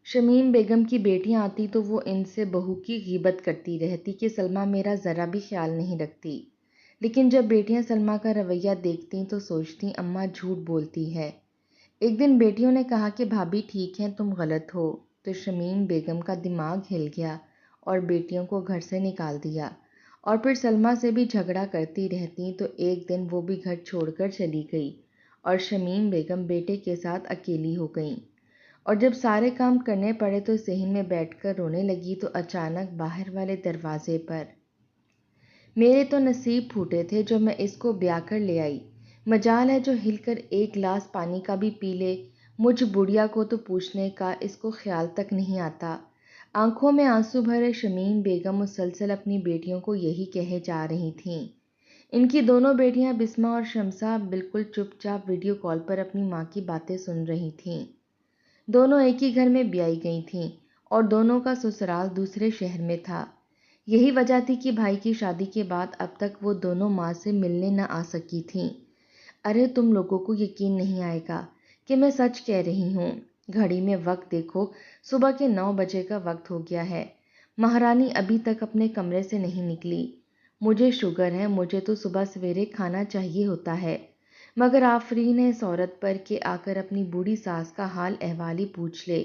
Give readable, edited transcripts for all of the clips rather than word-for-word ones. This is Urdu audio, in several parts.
شمیم بیگم کی بیٹیاں آتی تو وہ ان سے بہو کی غیبت کرتی رہتی کہ سلمیٰ میرا ذرا بھی خیال نہیں رکھتی، لیکن جب بیٹیاں سلمیٰ کا رویہ دیکھتیں تو سوچتیں اماں جھوٹ بولتی ہے۔ ایک دن بیٹیوں نے کہا کہ بھابھی ٹھیک ہے، تم غلط ہو، تو شمیم بیگم کا دماغ ہل گیا اور بیٹیوں کو گھر سے نکال دیا، اور پھر سلمیٰ سے بھی جھگڑا کرتی رہتیں تو ایک دن وہ بھی گھر چھوڑ کر چلی گئی اور شمیم بیگم بیٹے کے ساتھ اکیلی ہو گئیں، اور جب سارے کام کرنے پڑے تو صحن میں بیٹھ کر رونے لگی تو اچانک باہر والے دروازے پر میرے تو نصیب پھوٹے تھے جو میں اس کو بیاہ کر لے آئی، مجال ہے جو ہل کر ایک گلاس پانی کا بھی پی لے، مجھ بڑھیا کو تو پوچھنے کا اس کو خیال تک نہیں آتا۔ آنکھوں میں آنسو بھرے شمیم بیگم مسلسل اپنی بیٹیوں کو یہی کہے جا رہی تھیں۔ ان کی دونوں بیٹیاں بسمہ اور شمسہ بالکل چپ چاپ ویڈیو کال پر اپنی ماں کی باتیں سن رہی تھیں۔ دونوں ایک ہی گھر میں بیائی گئی تھیں اور دونوں کا سسرال دوسرے شہر میں تھا۔ یہی وجہ تھی کہ بھائی کی شادی کے بعد اب تک وہ دونوں ماں سے ملنے نہ آ سکی تھیں۔ ارے تم لوگوں کو یقین نہیں آئے گا کہ میں سچ کہہ رہی ہوں، گھڑی میں وقت دیکھو، صبح کے 9 بجے کا وقت ہو گیا ہے، مہارانی ابھی تک اپنے کمرے سے نہیں نکلی۔ مجھے شوگر ہے، مجھے تو صبح سویرے کھانا چاہیے ہوتا ہے، مگر آفرین ہے اس عورت پر کہ آ کر اپنی بوڑھی ساس کا حال احوال ہی پوچھ لے۔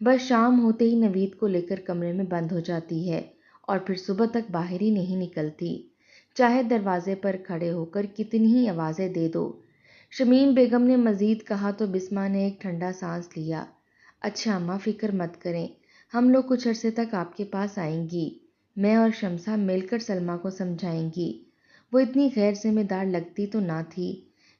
بس شام ہوتے ہی نوید کو لے کر کمرے میں بند ہو جاتی ہے اور پھر صبح تک باہر ہی نہیں نکلتی، چاہے دروازے پر کھڑے ہو کر کتنی ہی آوازیں دے دو۔ شمیم بیگم نے مزید کہا تو بسمہ نے ایک ٹھنڈا سانس لیا۔ اچھا اماں فکر مت کریں، ہم لوگ کچھ عرصے تک آپ کے پاس آئیں گی، میں اور شمسہ مل کر سلمیٰ کو سمجھائیں گی، وہ اتنی غیر ذمہ دار لگتی تو نہ تھی۔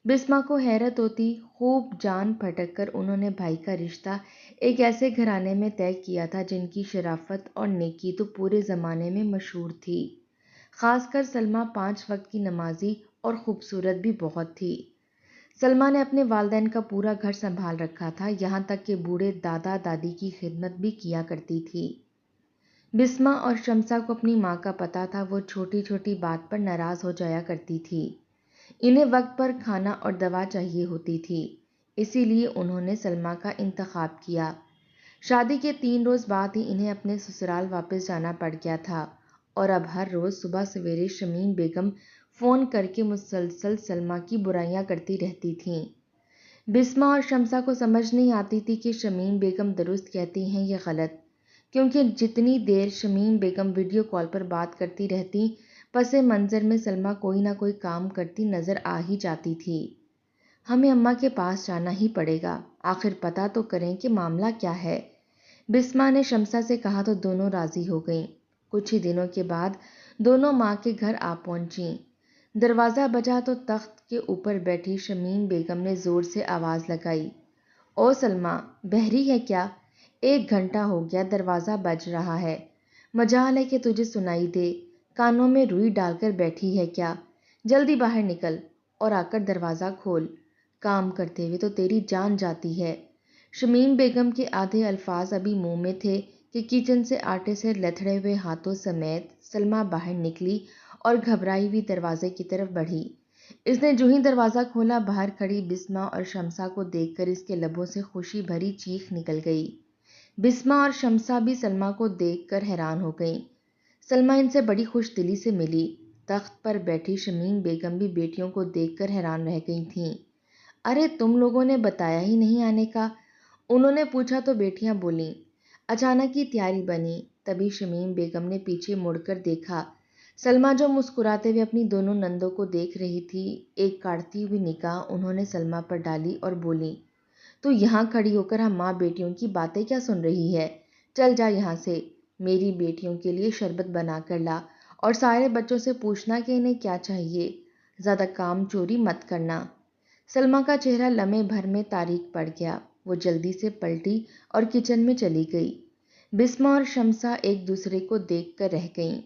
بسمہ کو حیرت ہوتی، خوب جان پھٹک کر انہوں نے بھائی کا رشتہ ایک ایسے گھرانے میں طے کیا تھا جن کی شرافت اور نیکی تو پورے زمانے میں مشہور تھی، خاص کر سلمیٰ 5 وقت کی نمازی اور خوبصورت بھی بہت تھی۔ سلمیٰ نے اپنے والدین کا پورا گھر سنبھال رکھا تھا، یہاں تک کہ بوڑھے دادا دادی کی خدمت بھی کیا کرتی تھی۔ بسمہ اور شمسہ کو اپنی ماں کا پتہ تھا، وہ چھوٹی چھوٹی بات پر ناراض ہو جایا کرتی تھی، انہیں وقت پر کھانا اور دوا چاہیے ہوتی تھی، اسی لیے انہوں نے سلمیٰ کا انتخاب کیا۔ شادی کے 3 روز بعد ہی انہیں اپنے سسرال واپس جانا پڑ گیا تھا، اور اب ہر روز صبح سویرے شمیم بیگم فون کر کے مسلسل سلمیٰ کی برائیاں کرتی رہتی تھیں۔ بسمہ اور شمسہ کو سمجھ نہیں آتی تھی کہ شمیم بیگم درست کہتی ہیں یا غلط، کیونکہ جتنی دیر شمیم بیگم ویڈیو کال پر بات کرتی رہتی، پس منظر میں سلمیٰ کوئی نہ کوئی کام کرتی نظر آ ہی جاتی تھی۔ ہمیں اماں کے پاس جانا ہی پڑے گا، آخر پتہ تو کریں کہ معاملہ کیا ہے، بسمہ نے شمسہ سے کہا تو دونوں راضی ہو گئیں۔ کچھ ہی دنوں کے بعد دونوں ماں کے گھر آ پہنچیں۔ دروازہ بجا تو تخت کے اوپر بیٹھی شمیم بیگم نے زور سے آواز لگائی، او سلمیٰ، بہری ہے کیا؟ 1 گھنٹہ ہو گیا دروازہ بج رہا ہے، مجال ہے کہ تجھے سنائی دے، کانوں میں روئی ڈال کر بیٹھی ہے کیا؟ جلدی باہر نکل اور آ کر دروازہ کھول، کام کرتے ہوئے تو تیری جان جاتی ہے۔ شمیم بیگم کے آدھے الفاظ ابھی منہ میں تھے کہ کچن سے آٹے سے لتھڑے ہوئے ہاتھوں سمیت سلمیٰ باہر نکلی اور گھبرائی ہوئی دروازے کی طرف بڑھی۔ اس نے جو ہی دروازہ کھولا، باہر کھڑی بسمہ اور شمسہ کو دیکھ کر اس کے لبوں سے خوشی بھری چیخ نکل گئی۔ بسمہ اور شمسہ بھی سلمیٰ کو دیکھ کر حیران ہو گئیں۔ سلمیٰ ان سے بڑی خوش دلی سے ملی۔ تخت پر بیٹھی شمیم بیگم بھی بیٹیوں کو دیکھ کر حیران رہ گئی تھیں۔ ارے تم لوگوں نے بتایا ہی نہیں آنے کا، انہوں نے پوچھا تو بیٹیاں بولیں۔ اچانک ہی تیاری بنی، تبھی شمیم بیگم نے پیچھے مڑ کر دیکھا، سلمیٰ جو مسکراتے ہوئے اپنی دونوں نندوں کو دیکھ رہی تھی، ایک کاڑتی ہوئی نگاہ انہوں نے سلمیٰ پر ڈالی اور بولی، تو یہاں کھڑی ہو کر ہم ماں بیٹیوں کی باتیں کیا سن رہی ہے؟ چل جا یہاں سے، میری بیٹیوں کے لیے شربت بنا کر لا، اور سارے بچوں سے پوچھنا کہ انہیں کیا چاہیے، زیادہ کام چوری مت کرنا۔ سلمیٰ کا چہرہ لمحے بھر میں تاریک پڑ گیا، وہ جلدی سے پلٹی اور کچن میں چلی گئی۔ بسمہ اور شمسہ ایک دوسرے کو دیکھ کر رہ گئیں۔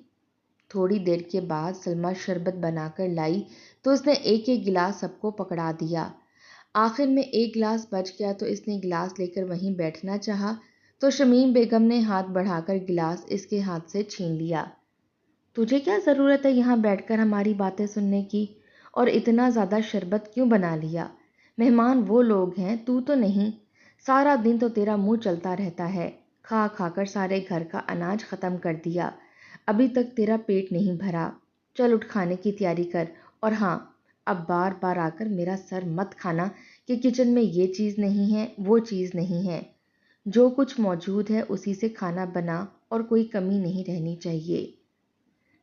تھوڑی دیر کے بعد سلمیٰ شربت بنا کر لائی تو اس نے ایک ایک گلاس سب کو پکڑا دیا۔ آخر میں ایک گلاس بچ گیا تو اس نے گلاس لے کر وہیں بیٹھنا چاہا تو شمیم بیگم نے ہاتھ بڑھا کر گلاس اس کے ہاتھ سے چھین لیا۔ تجھے کیا ضرورت ہے یہاں بیٹھ کر ہماری باتیں سننے کی، اور اتنا زیادہ شربت کیوں بنا لیا؟ مہمان وہ لوگ ہیں، تو نہیں، سارا دن تو تیرا منہ چلتا رہتا ہے، کھا کھا کر سارے گھر کا اناج ختم کر دیا، ابھی تک تیرا پیٹ نہیں بھرا، چل اٹھ کھانے کی تیاری کر، اور ہاں اب بار بار آ کر میرا سر مت کھانا کہ کچن میں یہ چیز نہیں ہے وہ چیز نہیں ہے، جو کچھ موجود ہے اسی سے کھانا بنا اور کوئی کمی نہیں رہنی چاہیے۔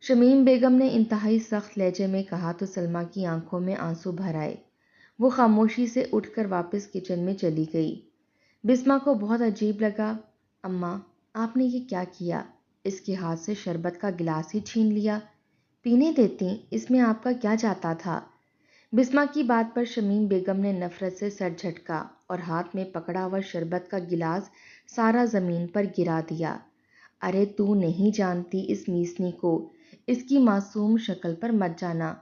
شمیم بیگم نے انتہائی سخت لہجے میں کہا تو سلمیٰ کی آنکھوں میں آنسو بھر آئے۔ وہ خاموشی سے اٹھ کر واپس کچن میں چلی گئی۔ بسمہ کو بہت عجیب لگا۔ اماں، آپ نے یہ کیا کیا؟ اس کے ہاتھ سے شربت کا گلاس ہی چھین لیا۔ پینے دیتی، اس میں آپ کا کیا جاتا تھا؟ بسمہ کی بات پر شمیم بیگم نے نفرت سے سر جھٹکا اور ہاتھ میں پکڑا ہوا شربت کا گلاس سارا زمین پر گرا دیا۔ ارے تو نہیں جانتی اس میسنی کو، اس کی معصوم شکل پر مت جانا،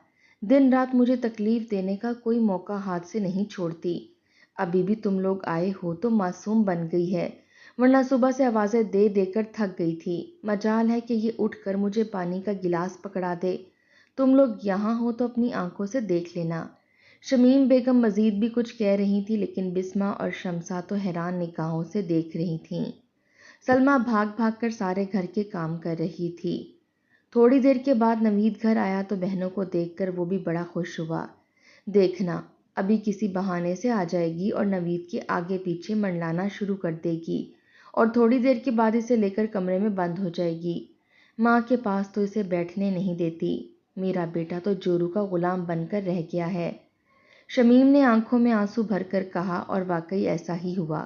دن رات مجھے تکلیف دینے کا کوئی موقع ہاتھ سے نہیں چھوڑتی۔ ابھی بھی تم لوگ آئے ہو تو معصوم بن گئی ہے، ورنہ صبح سے آوازیں دے دے کر تھک گئی تھی۔ مجال ہے کہ یہ اٹھ کر مجھے پانی کا گلاس پکڑا دے۔ تم لوگ یہاں ہو تو اپنی آنکھوں سے دیکھ لینا۔ شمیم بیگم مزید بھی کچھ کہہ رہی تھی لیکن بسمہ اور شمسہ تو حیران نگاہوں سے دیکھ رہی تھیں۔ سلمیٰ بھاگ بھاگ کر سارے گھر کے کام کر رہی تھی۔ تھوڑی دیر کے بعد نوید گھر آیا تو بہنوں کو دیکھ کر وہ بھی بڑا خوش ہوا۔ دیکھنا، ابھی کسی بہانے سے آ جائے گی اور نوید کے آگے پیچھے منڈلانا شروع کر دے گی اور تھوڑی دیر کے بعد اسے لے کر کمرے میں بند ہو جائے گی۔ ماں کے پاس تو اسے بیٹھنے نہیں دیتی۔ میرا بیٹا تو جورو کا غلام بن کر رہ گیا ہے۔ شمیم نے آنکھوں میں آنسو بھر کر کہا اور واقعی ایسا ہی ہوا۔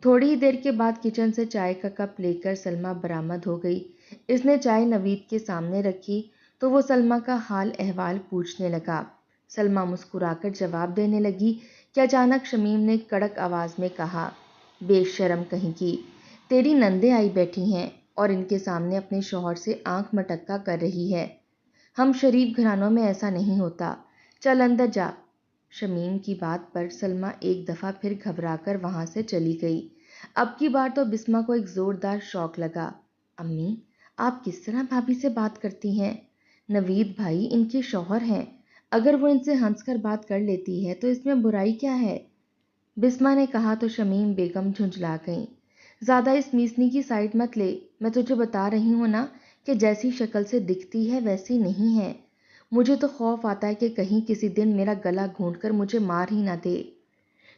تھوڑی ہی دیر کے بعد کچن سے چائے کا کپ لے کر سلمیٰ برآمد ہو گئی۔ اس نے چائے نوید کے سامنے رکھی تو وہ سلمیٰ کا حال احوال پوچھنے لگا۔ سلمیٰ مسکرا کر جواب دینے لگی کہ اچانک شمیم نے کڑک آواز میں کہا، بے شرم کہیں کی، تیری نندیں آئی بیٹھی ہیں اور ان کے سامنے اپنے شوہر سے آنکھ مٹکا کر رہی ہے۔ ہم شریف گھرانوں میں ایسا نہیں ہوتا، چل اندر جا۔ شمیم کی بات پر سلمیٰ ایک دفعہ پھر گھبرا کر وہاں سے چلی گئی۔ اب کی بار تو بسمہ کو ایک زوردار شوق لگا۔ امی، آپ کس طرح بھابھی سے بات کرتی ہیں؟ نوید بھائی ان کے شوہر ہیں، اگر وہ ان سے ہنس کر بات کر لیتی ہے تو اس میں برائی کیا ہے؟ بسمہ نے کہا تو شمیم بیگم جھنجھلا گئیں۔ زیادہ اس میسنی کی سائڈ مت لے، میں تجھے بتا رہی ہوں نا کہ جیسی شکل سے دکھتی ہے ویسی نہیں ہے۔ مجھے تو خوف آتا ہے کہ کہیں کسی دن میرا گلا گھونٹ کر مجھے مار ہی نہ دے۔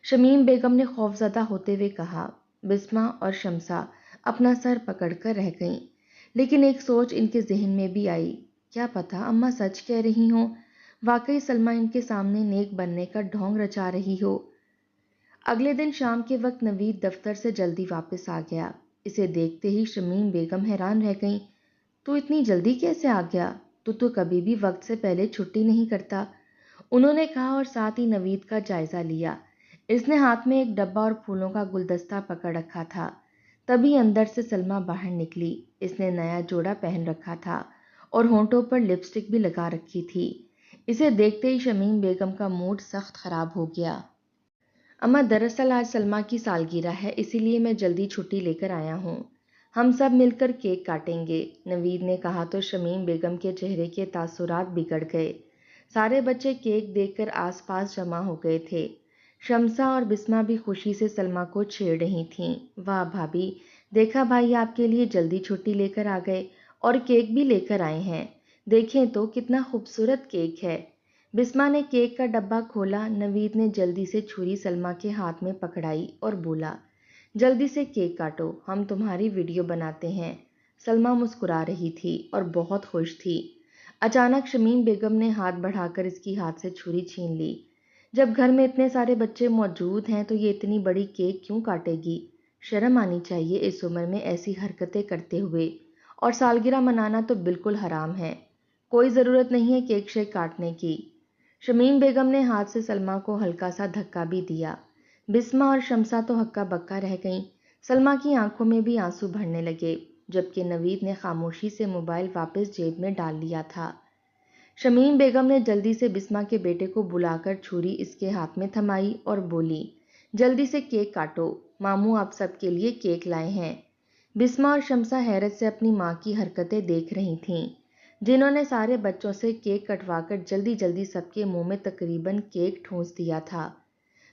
شمیم بیگم نے خوفزدہ ہوتے ہوئے کہا۔ بسمہ اور شمسہ اپنا سر پکڑ کر رہ گئیں، لیکن ایک سوچ ان کے ذہن میں بھی آئی، کیا پتہ اماں سچ کہہ رہی ہوں، واقعی سلمیٰ ان کے سامنے نیک بننے کا ڈھونگ رچا رہی ہو۔ اگلے دن شام کے وقت نوید دفتر سے جلدی واپس آ گیا۔ اسے دیکھتے ہی شمیم بیگم حیران رہ گئیں۔ تو اتنی جلدی کیسے آ گیا؟ تو کبھی بھی وقت سے پہلے چھٹی نہیں کرتا، انہوں نے کہا اور ساتھ ہی نوید کا جائزہ لیا۔ اس نے ہاتھ میں ایک ڈبہ اور پھولوں کا گلدستہ پکڑ رکھا تھا۔ تبھی اندر سے سلمیٰ باہر نکلی۔ اس نے نیا جوڑا پہن رکھا تھا اور ہونٹوں پر لپسٹک بھی لگا رکھی تھی۔ اسے دیکھتے ہی شمیم بیگم کا موڈ سخت خراب ہو گیا۔ اماں، دراصل آج سلمیٰ کی سالگرہ ہے، اسی لیے میں جلدی چھٹی لے کر آیا ہوں۔ ہم سب مل کر کیک کاٹیں گے، نوید نے کہا تو شمیم بیگم کے چہرے کے تاثرات بگڑ گئے۔ سارے بچے کیک دیکھ کر آس پاس جمع ہو گئے تھے۔ شمسہ اور بسمہ بھی خوشی سے سلمیٰ کو چھیڑ رہی تھیں۔ واہ بھابھی، دیکھا بھائی آپ کے لیے جلدی چھٹی لے کر آ گئے اور کیک بھی لے کر آئے ہیں، دیکھیں تو کتنا خوبصورت کیک ہے۔ بسمہ نے کیک کا ڈبہ کھولا۔ نوید نے جلدی سے چھری سلمیٰ کے ہاتھ میں پکڑائی اور بولا، جلدی سے کیک کاٹو، ہم تمہاری ویڈیو بناتے ہیں۔ سلمیٰ مسکرا رہی تھی اور بہت خوش تھی۔ اچانک شمیم بیگم نے ہاتھ بڑھا کر اس کی ہاتھ سے چھری چھین لی۔ جب گھر میں اتنے سارے بچے موجود ہیں تو یہ اتنی بڑی کیک کیوں کاٹے گی؟ شرم آنی چاہیے اس عمر میں ایسی حرکتیں کرتے ہوئے، اور سالگرہ منانا تو بالکل حرام ہے، کوئی ضرورت نہیں ہے کیک شیک کاٹنے کی۔ شمیم بیگم نے ہاتھ سے سلمیٰ کو ہلکا سا دھکا بھی دیا۔ بسمہ اور شمسہ تو ہکا بکا رہ گئیں۔ سلمیٰ کی آنکھوں میں بھی آنسو بھرنے لگے، جبکہ نوید نے خاموشی سے موبائل واپس جیب میں ڈال لیا تھا۔ شمیم بیگم نے جلدی سے بسمہ کے بیٹے کو بلا کر چھری اس کے ہاتھ میں تھمائی اور بولی، جلدی سے کیک کاٹو، ماموں آپ سب کے لیے کیک لائے ہیں۔ بسمہ اور شمسہ حیرت سے اپنی ماں کی حرکتیں دیکھ رہی تھیں، جنہوں نے سارے بچوں سے کیک کٹوا کر جلدی جلدی سب کے منہ میں تقریباً کیک ٹھونس دیا تھا۔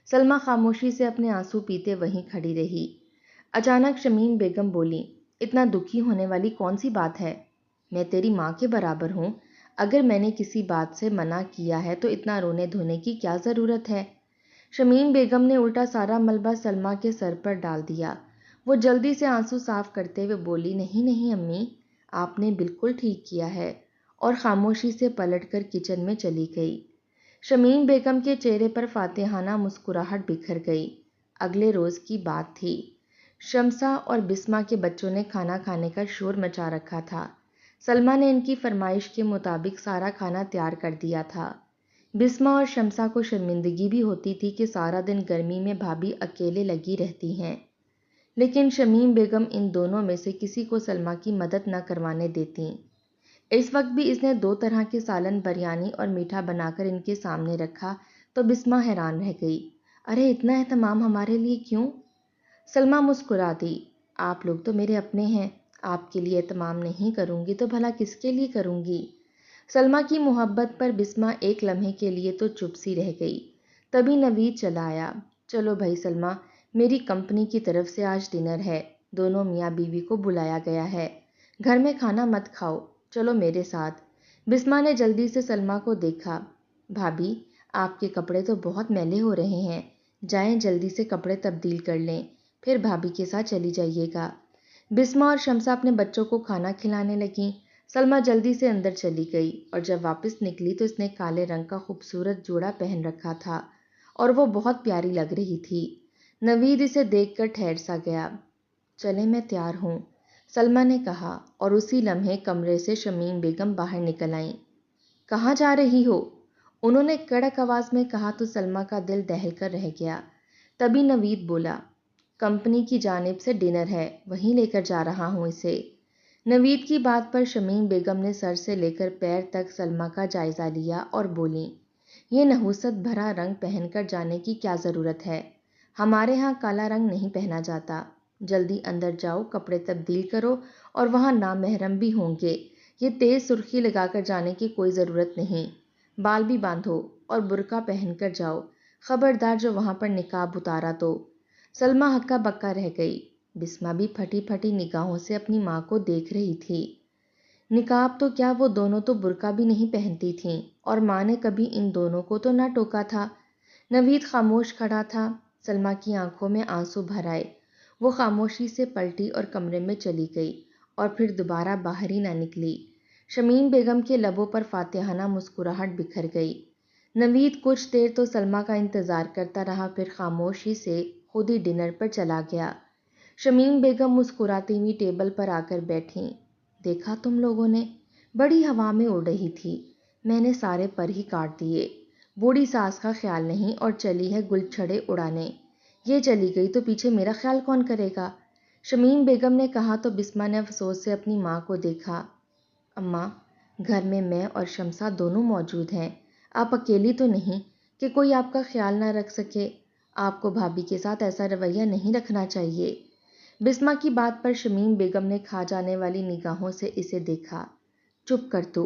سلمیٰ خاموشی سے اپنے آنسو پیتے وہیں کھڑی رہی۔ اچانک شمیم بیگم بولی، اتنا دکھی ہونے والی کون سی بات ہے؟ میں تیری ماں کے برابر ہوں، اگر میں نے کسی بات سے منع کیا ہے تو اتنا رونے دھونے کی کیا ضرورت ہے؟ شمیم بیگم نے الٹا سارا ملبہ سلمیٰ کے سر پر ڈال دیا۔ وہ جلدی سے آنسو صاف کرتے ہوئے بولی، نہیں نہیں امی، آپ نے بالکل ٹھیک کیا ہے، اور خاموشی سے پلٹ کر کچن میں چلی گئی۔ شمیم بیگم کے چہرے پر فاتحانہ مسکراہٹ بکھر گئی۔ اگلے روز کی بات تھی۔ شمسہ اور بسمہ کے بچوں نے کھانا کھانے کا شور مچا رکھا تھا۔ سلمیٰ نے ان کی فرمائش کے مطابق سارا کھانا تیار کر دیا تھا۔ بسمہ اور شمسہ کو شرمندگی بھی ہوتی تھی کہ سارا دن گرمی میں بھابھی اکیلے لگی رہتی ہیں، لیکن شمیم بیگم ان دونوں میں سے کسی کو سلمیٰ کی مدد نہ کروانے دیتیں۔ اس وقت بھی اس نے 2 طرح کے سالن، بریانی اور میٹھا بنا کر ان کے سامنے رکھا تو بسمہ حیران رہ گئی۔ ارے اتنا اہتمام ہمارے لیے کیوں؟ سلمیٰ مسکرا دی، آپ لوگ تو میرے اپنے ہیں، آپ کے لیے اہتمام نہیں کروں گی تو بھلا کس کے لیے کروں گی؟ سلمیٰ کی محبت پر بسمہ ایک لمحے کے لیے تو چپ سی رہ گئی۔ تبھی نوید چلا آیا، چلو بھائی سلمیٰ، میری کمپنی کی طرف سے آج ڈنر ہے، دونوں میاں بیوی کو بلایا گیا ہے، گھر میں کھانا مت کھاؤ، چلو میرے ساتھ۔ بسمہ نے جلدی سے سلمیٰ کو دیکھا، بھابھی آپ کے کپڑے تو بہت میلے ہو رہے ہیں، جائیں جلدی سے کپڑے تبدیل کر لیں، پھر بھابھی کے ساتھ چلی جائیے گا۔ بسمہ اور شمسہ اپنے بچوں کو کھانا کھلانے لگیں۔ سلمیٰ جلدی سے اندر چلی گئی اور جب واپس نکلی تو اس نے کالے رنگ کا خوبصورت جوڑا پہن رکھا تھا اور وہ بہت پیاری لگ رہی تھی۔ نوید اسے دیکھ کر ٹھہر سا گیا۔ چلیں میں تیار ہوں، سلمیٰ نے کہا، اور اسی لمحے کمرے سے شمیم بیگم باہر نکل آئیں۔ کہاں جا رہی ہو؟ انہوں نے کڑک آواز میں کہا تو سلمیٰ کا دل دہل کر رہ گیا۔ تبھی نوید بولا، کمپنی کی جانب سے ڈنر ہے، وہیں لے کر جا رہا ہوں اسے۔ نوید کی بات پر شمیم بیگم نے سر سے لے کر پیر تک سلمیٰ کا جائزہ لیا اور بولیں، یہ نحوست بھرا رنگ پہن کر جانے کی کیا ضرورت ہے؟ ہمارے ہاں کالا رنگ نہیں پہنا جاتا، جلدی اندر جاؤ، کپڑے تبدیل کرو، اور وہاں نامحرم بھی ہوں گے، یہ تیز سرخی لگا کر جانے کی کوئی ضرورت نہیں، بال بھی باندھو اور برقع پہن کر جاؤ، خبردار جو وہاں پر نقاب اتارا تو۔ سلمیٰ ہکا بکا رہ گئی۔ بسمہ بھی پھٹی پھٹی نگاہوں سے اپنی ماں کو دیکھ رہی تھی۔ نقاب تو کیا، وہ دونوں تو برقع بھی نہیں پہنتی تھیں، اور ماں نے کبھی ان دونوں کو تو نہ ٹوکا تھا۔ نوید خاموش کھڑا تھا۔ سلمیٰ کی آنکھوں میں آنسو بھر آئے۔ وہ خاموشی سے پلٹی اور کمرے میں چلی گئی اور پھر دوبارہ باہر ہی نہ نکلی۔ شمیم بیگم کے لبوں پر فاتحانہ مسکراہٹ بکھر گئی۔ نوید کچھ دیر تو سلمیٰ کا انتظار کرتا رہا، پھر خاموشی سے خود ہی ڈنر پر چلا گیا۔ شمیم بیگم مسکراتی ہوئی ٹیبل پر آ کر بیٹھیں۔ دیکھا تم لوگوں نے، بڑی ہوا میں اڑ رہی تھی، میں نے سارے پر ہی کاٹ دیے، بوڑھی ساس کا خیال نہیں اور چلی ہے گل چھڑے اڑانے، یہ چلی گئی تو پیچھے میرا خیال کون کرے گا؟ شمیم بیگم نے کہا تو بسمہ نے افسوس سے اپنی ماں کو دیکھا۔ اماں، گھر میں اور شمسہ دونوں موجود ہیں، آپ اکیلی تو نہیں کہ کوئی آپ کا خیال نہ رکھ سکے، آپ کو بھابھی کے ساتھ ایسا رویہ نہیں رکھنا چاہیے۔ بسمہ کی بات پر شمیم بیگم نے کھا جانے والی نگاہوں سے اسے دیکھا۔ چپ کر تو،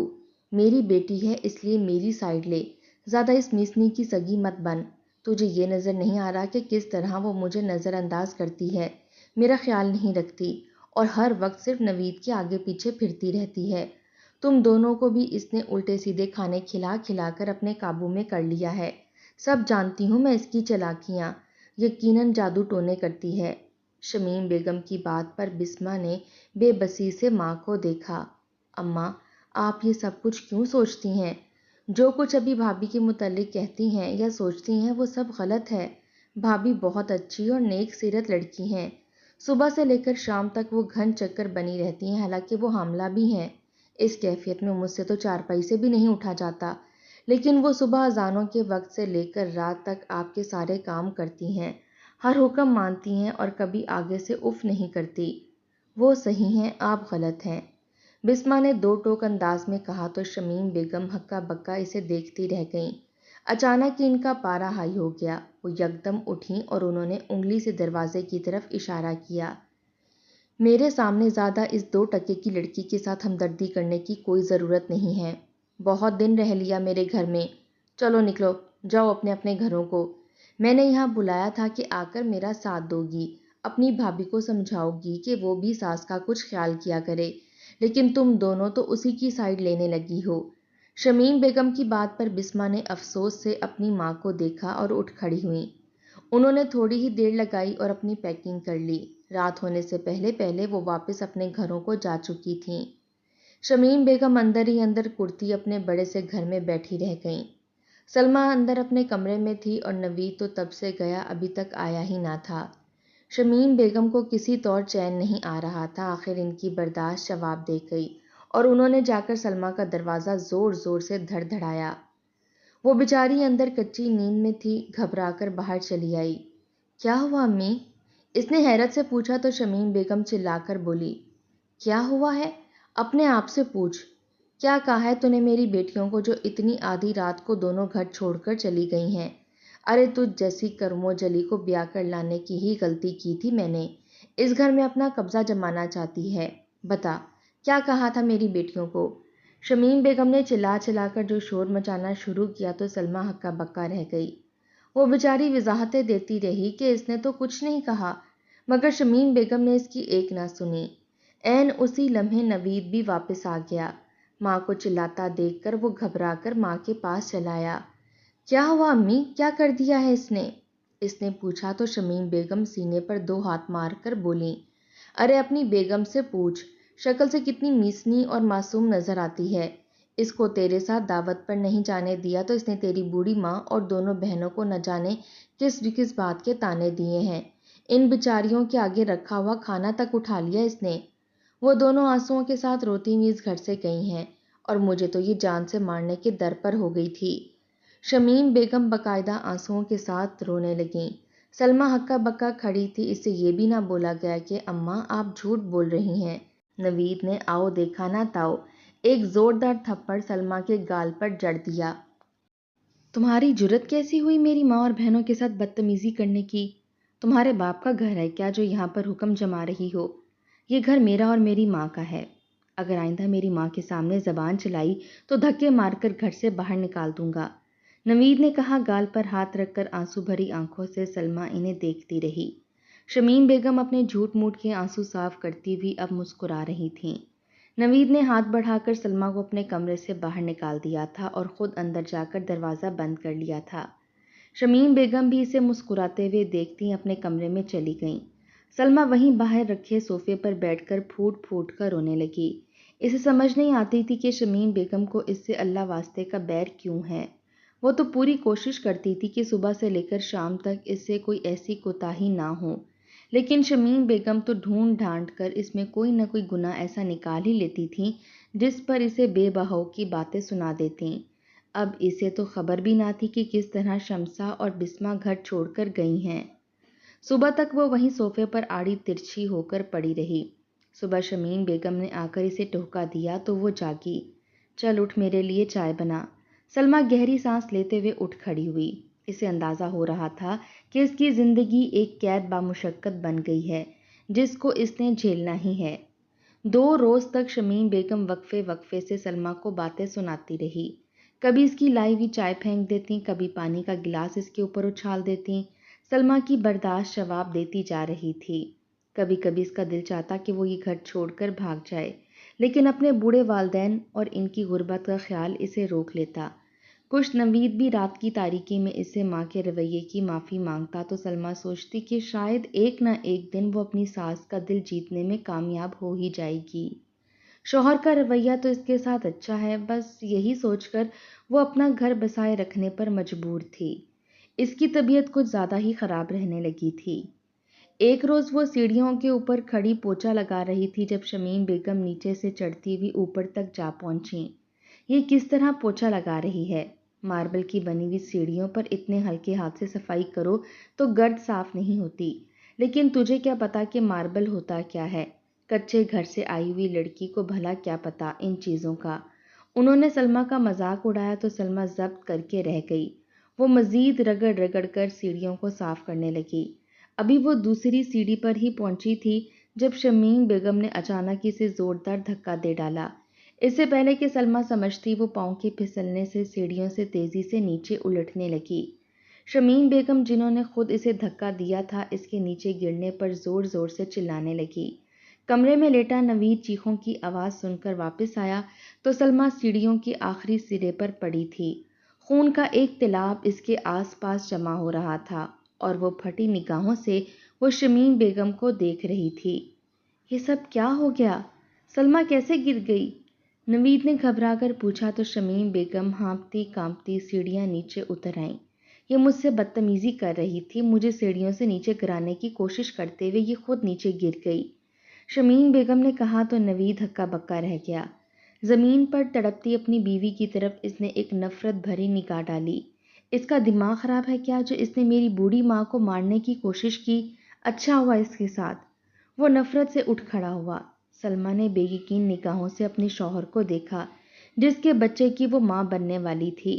میری بیٹی ہے اس لیے میری سائیڈ لے، زیادہ اس میسنی کی سگی مت بن، تجھے یہ نظر نہیں آ رہا کہ کس طرح وہ مجھے نظر انداز کرتی ہے، میرا خیال نہیں رکھتی، اور ہر وقت صرف نوید کے آگے پیچھے پھرتی رہتی ہے۔ تم دونوں کو بھی اس نے الٹے سیدھے کھانے کھلا کھلا کر اپنے قابو میں کر لیا ہے، سب جانتی ہوں میں اس کی چالاکیاں، یقیناً جادو ٹونے کرتی ہے۔ شمیم بیگم کی بات پر بسمہ نے بے بسی سے ماں کو دیکھا۔ اماں، آپ یہ سب کچھ کیوں سوچتی ہیں؟ جو کچھ ابھی بھابھی کے متعلق کہتی ہیں یا سوچتی ہیں وہ سب غلط ہے۔ بھابھی بہت اچھی اور نیک سیرت لڑکی ہیں، صبح سے لے کر شام تک وہ گھن چکر بنی رہتی ہیں، حالانکہ وہ حاملہ بھی ہیں، اس کیفیت میں مجھ سے تو چارپائی سے بھی نہیں اٹھا جاتا، لیکن وہ صبح اذانوں کے وقت سے لے کر رات تک آپ کے سارے کام کرتی ہیں، ہر حکم مانتی ہیں اور کبھی آگے سے اف نہیں کرتی۔ وہ صحیح ہیں، آپ غلط ہیں، بسمہ نے 2 ٹوک انداز میں کہا تو شمیم بیگم ہکا بکا اسے دیکھتی رہ گئیں۔ اچانک ہی ان کا پارا ہائی ہو گیا، وہ یکدم اٹھیں اور انہوں نے انگلی سے دروازے کی طرف اشارہ کیا۔ میرے سامنے زیادہ اس 2 ٹکے کی لڑکی کے ساتھ ہمدردی کرنے کی کوئی ضرورت نہیں ہے، بہت دن رہ لیا میرے گھر میں، چلو نکلو، جاؤ اپنے اپنے گھروں کو، میں نے یہاں بلایا تھا کہ آ کر میرا ساتھ دو گی، اپنی بھابھی کو سمجھاؤ گی کہ وہ بھی ساس کا کچھ خیال کیا کرے، لیکن تم دونوں تو اسی کی سائیڈ لینے لگی ہو۔ شمیم بیگم کی بات پر بسمہ نے افسوس سے اپنی ماں کو دیکھا اور اٹھ کھڑی ہوئیں۔ انہوں نے تھوڑی ہی دیر لگائی اور اپنی پیکنگ کر لی۔ رات ہونے سے پہلے پہلے وہ واپس اپنے گھروں کو جا چکی تھیں۔ شمیم بیگم اندر ہی اندر کرتی اپنے بڑے سے گھر میں بیٹھی رہ گئیں۔ سلمیٰ اندر اپنے کمرے میں تھی اور نوید تو تب سے گیا ابھی تک آیا ہی نہ تھا۔ شمیم بیگم کو کسی طور چین نہیں آ رہا تھا، آخر ان کی برداشت جواب دے گئی اور انہوں نے جا کر سلمیٰ کا دروازہ زور زور سے دھڑ دھڑایا۔ وہ بیچاری اندر کچی نیند میں تھی، گھبرا کر باہر چلی آئی۔ کیا ہوا امی؟ اس نے حیرت سے پوچھا تو شمیم بیگم چلا کر بولی، کیا ہوا ہے؟ اپنے آپ سے پوچھ۔ کیا کہا ہے تو نے میری بیٹیوں کو جو اتنی آدھی رات کو دونوں گھر چھوڑ کر چلی گئی ہیں؟ ارے تجھ جیسی کرمو جلی کو بیاہ کر لانے کی ہی غلطی کی تھی میں نے، اس گھر میں اپنا قبضہ جمانا چاہتی ہے، بتا کیا کہا تھا میری بیٹیوں کو؟ شمیم بیگم نے چلا چلا کر جو شور مچانا شروع کیا تو سلمیٰ ہکا بکا رہ گئی۔ وہ بیچاری وضاحتیں دیتی رہی کہ اس نے تو کچھ نہیں کہا، مگر شمیم بیگم نے اس کی ایک نہ سنی۔ عین اسی لمحے نوید بھی واپس آ گیا۔ ماں کو چلاتا دیکھ کر وہ گھبرا کر ماں کے پاس چلا آیا۔ کیا ہوا امی؟ کیا کر دیا ہے اس نے؟ اس نے پوچھا تو شمیم بیگم سینے پر دو ہاتھ مار کر بولیں، ارے اپنی بیگم سے پوچھ، شکل سے کتنی میسنی اور معصوم نظر آتی ہے۔ اس کو تیرے ساتھ دعوت پر نہیں جانے دیا تو اس نے تیری بوڑھی ماں اور دونوں بہنوں کو نہ جانے کس کس بات کے تانے دیے ہیں۔ ان بیچاریوں کے آگے رکھا ہوا کھانا تک اٹھا لیا اس نے۔ وہ دونوں آنسوؤں کے ساتھ روتی ہوئی اس گھر سے گئی ہیں اور مجھے تو یہ جان سے مارنے کے در پر ہو گئی تھی۔ شمیم بیگم باقاعدہ آنسوؤں کے ساتھ رونے لگیں۔ سلمیٰ ہکا بکا کھڑی تھی، اس سے یہ بھی نہ بولا گیا کہ اماں آپ جھوٹ بول رہی ہیں۔ نوید نے آؤ دیکھا نہ تاؤ ایک زوردار تھپڑ سلمیٰ کے گال پر جڑ دیا۔ تمہاری جرت کیسی ہوئی میری ماں اور بہنوں کے ساتھ بدتمیزی کرنے کی؟ تمہارے باپ کا گھر ہے کیا جو یہاں پر حکم جما رہی ہو؟ یہ گھر میرا اور میری ماں کا ہے۔ اگر آئندہ میری ماں کے سامنے زبان چلائی تو دھکے مار کر گھر سے باہر نکال دوں گا، نوید نے کہا۔ گال پر ہاتھ رکھ کر آنسو بھری آنکھوں سے سلمیٰ انہیں دیکھتی رہی۔ شمیم بیگم اپنے جھوٹ موٹ کے آنسو صاف کرتی ہوئی اب مسکرا رہی تھیں۔ نوید نے ہاتھ بڑھا کر سلمیٰ کو اپنے کمرے سے باہر نکال دیا تھا اور خود اندر جا کر دروازہ بند کر لیا تھا۔ شمیم بیگم بھی اسے مسکراتے ہوئے دیکھتی اپنے کمرے میں چلی گئیں۔ سلمیٰ وہیں باہر رکھے صوفے پر بیٹھ کر پھوٹ پھوٹ کر رونے لگی۔ اسے سمجھ نہیں آتی تھی کہ شمیم بیگم کو اس سے اللہ واسطے کا بیر کیوں ہے۔ وہ تو پوری کوشش کرتی تھی کہ صبح سے لے کر شام تک اس سے کوئی ایسی کوتاہی نہ ہو، لیکن شمیم بیگم تو ڈھونڈ ڈھانٹ کر اس میں کوئی نہ کوئی گناہ ایسا نکال ہی لیتی تھیں جس پر اسے بے بہو کی باتیں سنا دیتیں۔ اب اسے تو خبر بھی نہ تھی کہ کس طرح شمسہ اور بسمہ گھر چھوڑ کر گئی ہیں۔ صبح تک وہ وہیں صوفے پر آڑی ترچھی ہو کر پڑی رہی۔ صبح شمیم بیگم نے آ کر اسے ٹہکا دیا تو وہ جاگی۔ چل اٹھ میرے لیے چائے بنا۔ سلمیٰ گہری سانس لیتے ہوئے اٹھ کھڑی ہوئی۔ اسے اندازہ ہو رہا تھا کہ اس کی زندگی ایک قید بامشقت بن گئی ہے جس کو اس نے جھیلنا ہی ہے۔ 2 روز تک شمیم بیگم وقفے وقفے سے سلمیٰ کو باتیں سناتی رہی۔ کبھی اس کی لائی ہوئی چائے پھینک دیتیں، کبھی پانی کا گلاس اس کے اوپر اچھال دیتیں۔ سلمیٰ کی برداشت جواب دیتی جا رہی تھی۔ کبھی کبھی اس کا دل چاہتا کہ وہ یہ گھر چھوڑ کر بھاگ جائے، لیکن اپنے بوڑھے والدین اور ان کی غربت کا خیال اسے روک لیتا۔ کچھ نوید بھی رات کی تاریکی میں اس سے ماں کے رویے کی معافی مانگتا تو سلمیٰ سوچتی کہ شاید ایک نہ ایک دن وہ اپنی ساس کا دل جیتنے میں کامیاب ہو ہی جائے گی۔ شوہر کا رویہ تو اس کے ساتھ اچھا ہے، بس یہی سوچ کر وہ اپنا گھر بسائے رکھنے پر مجبور تھی۔ اس کی طبیعت کچھ زیادہ ہی خراب رہنے لگی تھی۔ ایک روز وہ سیڑھیوں کے اوپر کھڑی پوچھا لگا رہی تھی جب شمیم بیگم نیچے سے چڑھتی ہوئی اوپر تک جا پہنچیں۔ یہ کس طرح پوچھا لگا رہی ہے؟ ماربل کی بنی ہوئی سیڑھیوں پر اتنے ہلکے ہاتھ سے صفائی کرو تو گرد صاف نہیں ہوتی، لیکن تجھے کیا پتا کہ ماربل ہوتا کیا ہے؟ کچے گھر سے آئی ہوئی لڑکی کو بھلا کیا پتا ان چیزوں کا؟ انہوں نے سلمیٰ کا مذاق اڑایا تو سلمیٰ ضبط کر کے رہ گئی۔ وہ مزید رگڑ رگڑ کر سیڑھیوں کو صاف کرنے لگی۔ ابھی وہ دوسری سیڑھی پر ہی پہنچی تھی جب شمیم بیگم نے اچانک اسے زوردار دھکا دے ڈالا۔ اس سے پہلے کہ سلمیٰ سمجھتی وہ پاؤں کے پھسلنے سے سیڑھیوں سے تیزی سے نیچے الٹنے لگی۔ شمیم بیگم جنہوں نے خود اسے دھکا دیا تھا، اس کے نیچے گرنے پر زور زور سے چلانے لگی۔ کمرے میں لیٹا نوید چیخوں کی آواز سن کر واپس آیا تو سلمیٰ سیڑھیوں کی آخری سرے پر پڑی تھی۔ خون کا ایک تیلاب اس کے آس پاس جمع ہو رہا تھا اور وہ پھٹی نگاہوں سے وہ شمیم بیگم کو دیکھ رہی تھی۔ یہ سب کیا ہو گیا؟ سلمیٰ کیسے گر گئی؟ نوید نے گھبرا کر پوچھا تو شمیم بیگم ہانپتی کانپتی سیڑھیاں نیچے اتر آئیں۔ یہ مجھ سے بدتمیزی کر رہی تھی، مجھے سیڑھیوں سے نیچے گرانے کی کوشش کرتے ہوئے یہ خود نیچے گر گئی، شمیم بیگم نے کہا تو نوید ہکا بکا رہ گیا۔ زمین پر تڑپتی اپنی بیوی کی طرف اس نے ایک نفرت بھری نگاہ ڈالی۔ اس کا دماغ خراب ہے کیا جو اس نے میری بوڑھی ماں کو مارنے کی کوشش کی؟ اچھا ہوا اس کے ساتھ۔ وہ نفرت سے اٹھ کھڑا ہوا۔ سلمیٰ نے بے یقین نگاہوں سے اپنے شوہر کو دیکھا جس کے بچے کی وہ ماں بننے والی تھی۔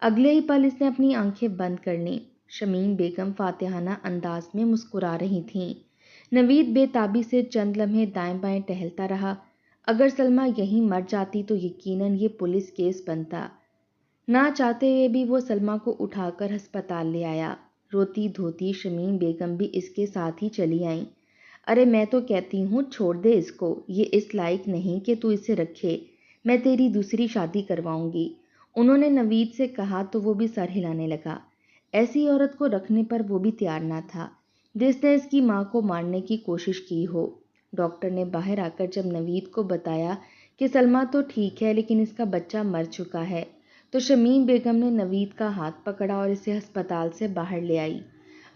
اگلے ہی پل اس نے اپنی آنکھیں بند کر لیں۔ شمیم بیگم فاتحانہ انداز میں مسکرا رہی تھیں۔ نوید بے تابی سے چند لمحے دائیں بائیں ٹہلتا رہا۔ اگر سلمیٰ یہیں مر جاتی تو یقیناً یہ پولیس کیس بنتا۔ نہ چاہتے ہوئے بھی وہ سلمیٰ کو اٹھا کر ہسپتال لے آیا۔ روتی دھوتی شمیم بیگم بھی اس کے ساتھ ہی چلی آئیں۔ ارے میں تو کہتی ہوں چھوڑ دے اس کو، یہ اس لائق نہیں کہ تو اسے رکھے، میں تیری دوسری شادی کرواؤں گی، انہوں نے نوید سے کہا تو وہ بھی سر ہلانے لگا۔ ایسی عورت کو رکھنے پر وہ بھی تیار نہ تھا جس نے اس کی ماں کو مارنے کی کوشش کی ہو۔ ڈاکٹر نے باہر آ کر جب نوید کو بتایا کہ سلمیٰ تو ٹھیک ہے لیکن اس کا بچہ مر چکا ہے تو شمیم بیگم نے نوید کا ہاتھ پکڑا اور اسے ہسپتال سے باہر لے آئی۔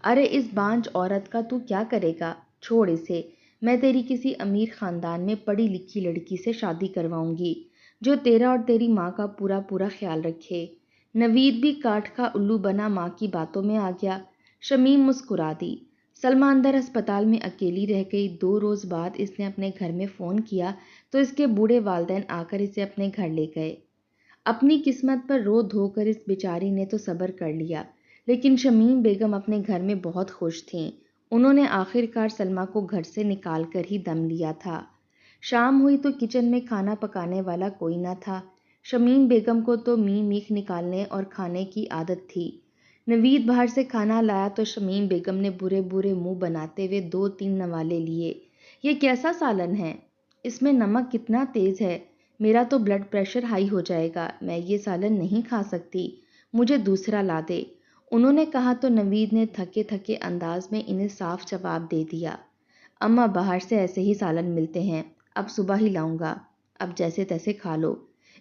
ارے اس بانجھ عورت کا تو کیا کرے گا؟ چھوڑ اسے، میں تیری کسی امیر خاندان میں پڑھی لکھی لڑکی سے شادی کرواؤں گی جو تیرا اور تیری ماں کا پورا پورا خیال رکھے۔ نوید بھی کاٹھ کا الو بنا ماں کی باتوں میں آ گیا۔ شمیم مسکرا دی۔ سلمیٰ اندر ہسپتال میں اکیلی رہ گئی۔ 2 روز بعد اس نے اپنے گھر میں فون کیا تو اس کے بوڑھے والدین آ کر اسے اپنے گھر لے گئے۔ اپنی قسمت پر رو دھو کر اس بیچاری نے تو صبر کر لیا، لیکن شمیم بیگم اپنے گھر میں بہت خوش تھیں۔ انہوں نے آخر کار سلمیٰ کو گھر سے نکال کر ہی دم لیا تھا۔ شام ہوئی تو کچن میں کھانا پکانے والا کوئی نہ تھا۔ شمیم بیگم کو تو میخ نکالنے اور کھانے کی عادت تھی۔ نوید باہر سے کھانا لایا تو شمیم بیگم نے برے برے منہ بناتے ہوئے 2-3 نوالے لیے۔ یہ کیسا سالن ہے؟ اس میں نمک کتنا تیز ہے، میرا تو بلڈ پریشر ہائی ہو جائے گا، میں یہ سالن نہیں کھا سکتی، مجھے دوسرا لا دے، انہوں نے کہا تو نوید نے تھکے تھکے انداز میں انہیں صاف جواب دے دیا۔ اماں باہر سے ایسے ہی سالن ملتے ہیں، اب صبح ہی لاؤں گا، اب جیسے تیسے کھا لو،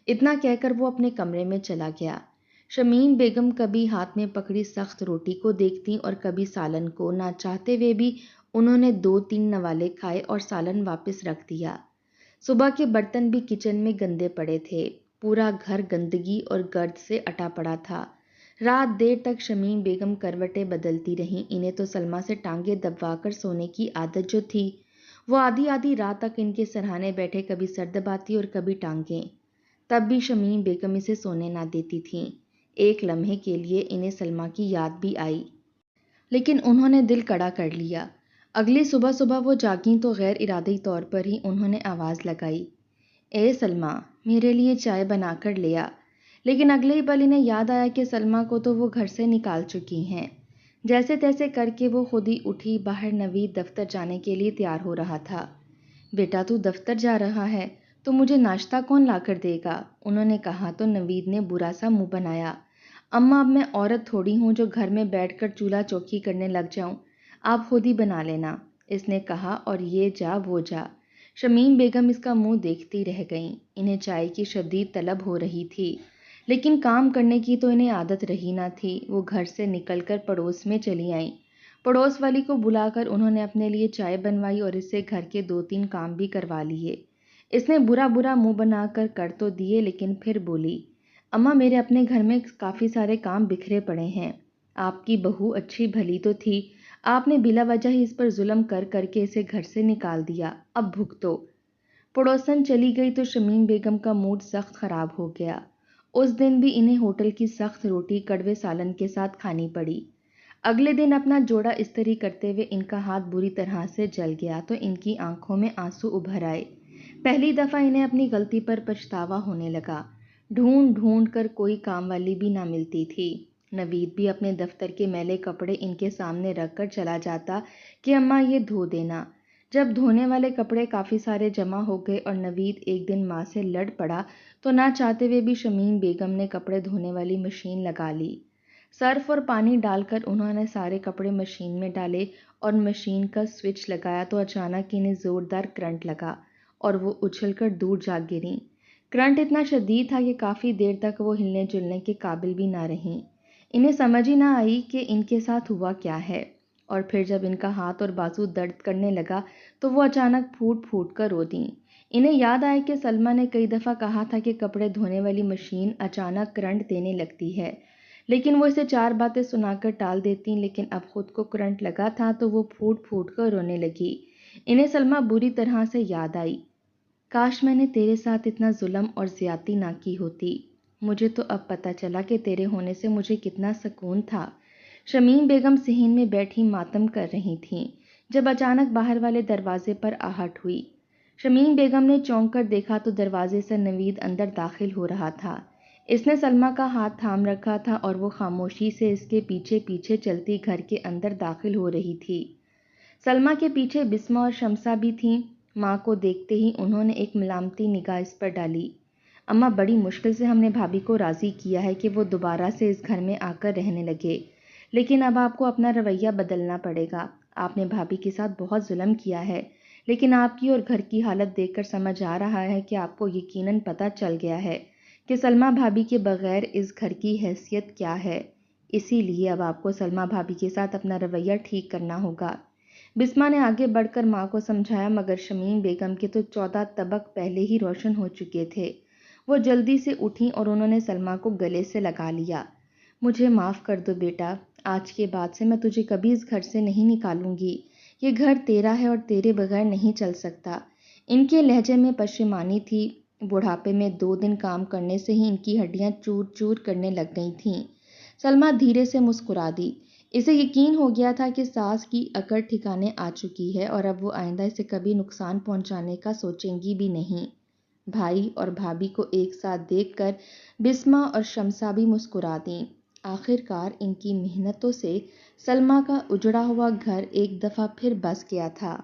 اتنا کہہ کر وہ اپنے کمرے میں چلا گیا۔ شمیم بیگم کبھی ہاتھ میں پکڑی سخت روٹی کو دیکھتی اور کبھی سالن کو، نہ چاہتے ہوئے بھی انہوں نے 2-3 نوالے کھائے اور سالن واپس رکھ دیا۔ صبح کے برتن بھی کچن میں گندے پڑے تھے، پورا گھر گندگی اور گرد سے اٹا پڑا تھا۔ رات دیر تک شمیم بیگم کروٹیں بدلتی رہیں، انہیں تو سلمیٰ سے ٹانگیں دبوا کر سونے کی عادت جو تھی، وہ آدھی آدھی رات تک ان کے سرہانے بیٹھے کبھی سر دباتی اور کبھی ٹانگیں۔ تب بھی شمیم بیگم اسے سونے نہ دیتی تھیں۔ ایک لمحے کے لیے انہیں سلمیٰ کی یاد بھی آئی، لیکن انہوں نے دل کڑا کر لیا۔ اگلی صبح صبح وہ جاگیں تو غیر ارادی طور پر ہی انہوں نے آواز لگائی، اے سلمیٰ، میرے لیے چائے بنا کر لے آ۔ لیکن اگلے ہی پل انہیں یاد آیا کہ سلمیٰ کو تو وہ گھر سے نکال چکی ہیں۔ جیسے تیسے کر کے وہ خود ہی اٹھی، باہر نوید دفتر جانے کے لیے تیار ہو رہا تھا۔ بیٹا تو دفتر جا رہا ہے تو مجھے ناشتہ کون لا کر دے گا؟ انہوں نے کہا تو نوید نے برا سا منہ بنایا۔ اماں اب میں عورت تھوڑی ہوں جو گھر میں بیٹھ کر چولہا چوکی کرنے لگ جاؤں، آپ خود ہی بنا لینا، اس نے کہا اور یہ جا وہ جا۔ شمیم بیگم اس کا منہ دیکھتی رہ گئیں۔ انہیں چائے کی شدید طلب ہو رہی تھی، لیکن کام کرنے کی تو انہیں عادت رہی نہ تھی۔ وہ گھر سے نکل کر پڑوس میں چلی آئیں۔ پڑوس والی کو بلا کر انہوں نے اپنے لیے چائے بنوائی اور اس سے گھر کے 2-3 کام بھی کروا لیے۔ اس نے برا برا منہ بنا کر تو دیے، لیکن پھر بولی، اماں میرے اپنے گھر میں کافی سارے کام بکھرے پڑے ہیں، آپ کی بہو اچھی بھلی تو تھی، آپ نے بلا وجہ ہی اس پر ظلم کر کر کے اسے گھر سے نکال دیا، اب بھگتو۔ پڑوسن چلی گئی تو شمیم بیگم کا موڈ سخت خراب ہو گیا۔ اس دن بھی انہیں ہوٹل کی سخت روٹی کڑوے سالن کے ساتھ کھانی پڑی۔ اگلے دن اپنا جوڑا استری کرتے ہوئے ان کا ہاتھ بری طرح سے جل گیا تو ان کی آنکھوں میں آنسو ابھر آئے۔ پہلی دفعہ انہیں اپنی غلطی پر پچھتاوا ہونے لگا۔ ڈھونڈ ڈھونڈ کر کوئی کام والی بھی نہ ملتی تھی۔ نوید بھی اپنے دفتر کے میلے کپڑے ان کے سامنے رکھ کر چلا جاتا کہ اماں یہ دھو دینا۔ جب دھونے والے کپڑے کافی سارے جمع ہو گئے اور نوید ایک دن ماں سے لڑ پڑا تو نہ چاہتے ہوئے بھی شمیم بیگم نے کپڑے دھونے والی مشین لگا لی۔ سرف اور پانی ڈال کر انہوں نے سارے کپڑے مشین میں ڈالے اور مشین کا سوئچ لگایا تو اچانک انہیں زوردار کرنٹ لگا اور وہ اچھل کر دور جا گریں۔ کرنٹ اتنا شدید تھا کہ کافی دیر تک وہ ہلنے جلنے کے قابل بھی نہ رہیں۔ انہیں سمجھ ہی نہ آئی کہ ان کے ساتھ ہوا کیا ہے، اور پھر جب ان کا ہاتھ اور بازو درد کرنے لگا تو وہ اچانک پھوٹ پھوٹ کر رو دیں۔ انہیں یاد آیا کہ سلمیٰ نے کئی دفعہ کہا تھا کہ کپڑے دھونے والی مشین اچانک کرنٹ دینے لگتی ہے، لیکن وہ اسے 4 باتیں سنا کر ٹال دیتی، لیکن اب خود کو کرنٹ لگا تھا تو وہ پھوٹ پھوٹ کر رونے لگی۔ انہیں سلمیٰ بری طرح سے یاد آئی۔ کاش میں نے تیرے ساتھ اتنا ظلم اور زیادتی نہ کی ہوتی۔ مجھے تو اب پتہ چلا کہ تیرے ہونے سے مجھے کتنا سکون تھا۔ شمیم بیگم صحن میں بیٹھی ماتم کر رہی تھیں جب اچانک باہر والے دروازے پر آہٹ ہوئی۔ شمیم بیگم نے چونک کر دیکھا تو دروازے سے نوید اندر داخل ہو رہا تھا۔ اس نے سلمیٰ کا ہاتھ تھام رکھا تھا اور وہ خاموشی سے اس کے پیچھے پیچھے چلتی گھر کے اندر داخل ہو رہی تھی۔ سلمیٰ کے پیچھے بسمہ اور شمسہ بھی تھیں۔ ماں کو دیکھتے ہی انہوں نے ایک ملامتی نگاہ اس پر ڈالی۔ اماں، بڑی مشکل سے ہم نے بھابھی کو راضی کیا ہے کہ وہ دوبارہ سے اس گھر میں آ کر رہنے لگے، لیکن اب آپ کو اپنا رویہ بدلنا پڑے گا۔ آپ نے بھابھی کے ساتھ بہت ظلم کیا ہے، لیکن آپ کی اور گھر کی حالت دیکھ کر سمجھ آ رہا ہے کہ آپ کو یقیناً پتہ چل گیا ہے کہ سلمیٰ بھابھی کے بغیر اس گھر کی حیثیت کیا ہے۔ اسی لیے اب آپ کو سلمیٰ بھابھی کے ساتھ اپنا رویہ ٹھیک کرنا ہوگا۔ بسمہ نے آگے بڑھ کر ماں کو سمجھایا، مگر شمیم بیگم کے تو 14 طبق پہلے ہی روشن ہو چکے تھے۔ وہ جلدی سے اٹھیں اور انہوں نے سلمیٰ کو گلے سے لگا لیا۔ مجھے معاف کر دو بیٹا، آج کے بعد سے میں تجھے کبھی اس گھر سے نہیں نکالوں گی۔ یہ گھر تیرا ہے اور تیرے بغیر نہیں چل سکتا۔ ان کے لہجے میں پشیمانی تھی۔ بڑھاپے میں 2 دن کام کرنے سے ہی ان کی ہڈیاں چور چور کرنے لگ گئی تھیں۔ سلمیٰ دھیرے سے مسکرا دی۔ اسے یقین ہو گیا تھا کہ ساس کی اکڑ ٹھکانے آ چکی ہے اور اب وہ آئندہ اسے کبھی نقصان پہنچانے کا سوچیں گی بھی نہیں۔ بھائی اور بھابھی کو ایک ساتھ دیکھ کر بسمہ اور شمسہ بھی مسکرا دیں۔ آخرکار ان کی محنتوں سے سلمیٰ کا اجڑا ہوا گھر ایک دفعہ پھر بس گیا تھا۔